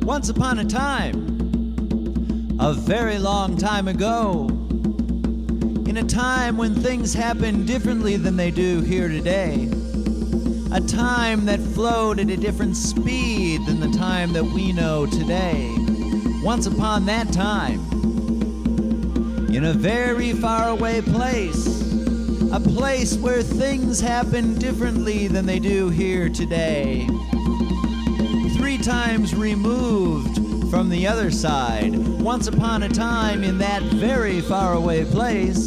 Once upon a time, a very long time ago, in a time when things happened differently than they do here today, a time that flowed at a different speed than the time that we know today. Once upon that time, in a very faraway place, a place where things happen differently than they do here today. 3 times removed from the other side, once upon a time in that very faraway place,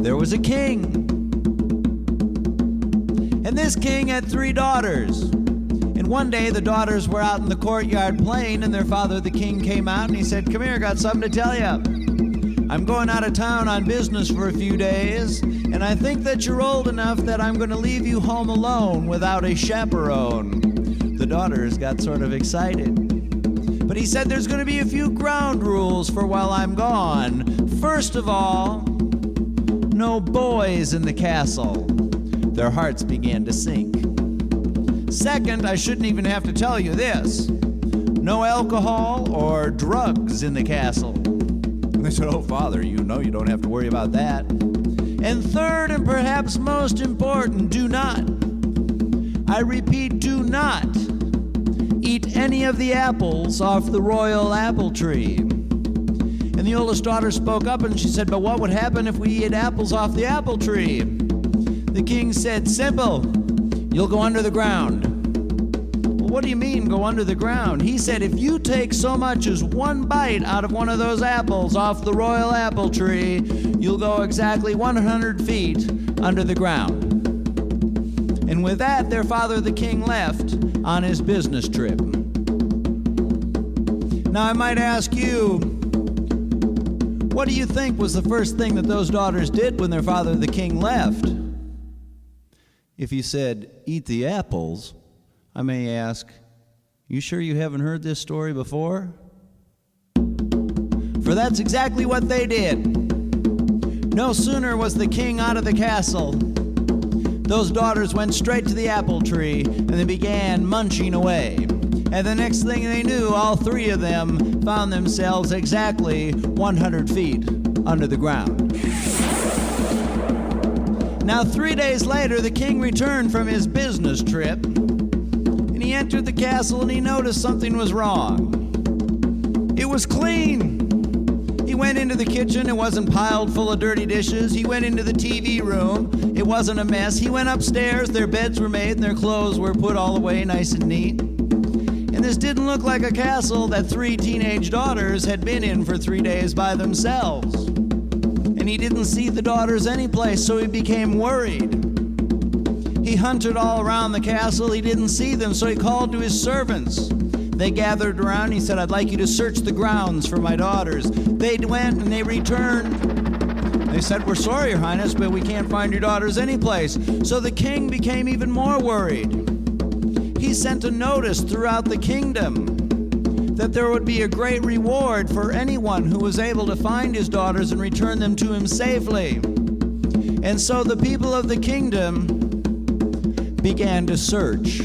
there was a king. And this king had 3 daughters. And one day the daughters were out in the courtyard playing, and their father, the king, came out and he said, "Come here, got something to tell you. I'm going out of town on business for a few days, and I think that you're old enough that I'm going to leave you home alone without a chaperone." The daughters got sort of excited. But he said there's going to be a few ground rules for while I'm gone. First of all, no boys in the castle. Their hearts began to sink. Second, I shouldn't even have to tell you this. No alcohol or drugs in the castle. And they said, "Oh, Father, you know you don't have to worry about that." And third, and perhaps most important, do not, I repeat, do not eat any of the apples off the royal apple tree. And the oldest daughter spoke up and she said, "But what would happen if we ate apples off the apple tree?" The king said, "Simple, you'll go under the ground." "Well, what do you mean, go under the ground?" He said, "If you take so much as one bite out of one of those apples off the royal apple tree, you'll go exactly 100 feet under the ground." And with that, their father, the king, left on his business trip. Now, I might ask you, what do you think was the first thing that those daughters did when their father, the king, left? If you said, "Eat the apples," I may ask, "You sure you haven't heard this story before?" For that's exactly what they did. No sooner was the king out of the castle, those daughters went straight to the apple tree and they began munching away. And the next thing they knew, all 3 of them found themselves exactly 100 feet under the ground. Now, 3 days later, the king returned from his business trip, and he entered the castle and he noticed something was wrong. It was clean. He went into the kitchen, it wasn't piled full of dirty dishes. He went into the TV room, it wasn't a mess. He went upstairs, their beds were made and their clothes were put all away nice and neat. And this didn't look like a castle that 3 teenage daughters had been in for 3 days by themselves. And he didn't see the daughters anyplace, so he became worried. He hunted all around the castle, he didn't see them, so he called to his servants. They gathered around, he said, "I'd like you to search the grounds for my daughters." They went and they returned. They said, "We're sorry, Your Highness, but we can't find your daughters anyplace." So the king became even more worried. He sent a notice throughout the kingdom that there would be a great reward for anyone who was able to find his daughters and return them to him safely. And so the people of the kingdom began to search.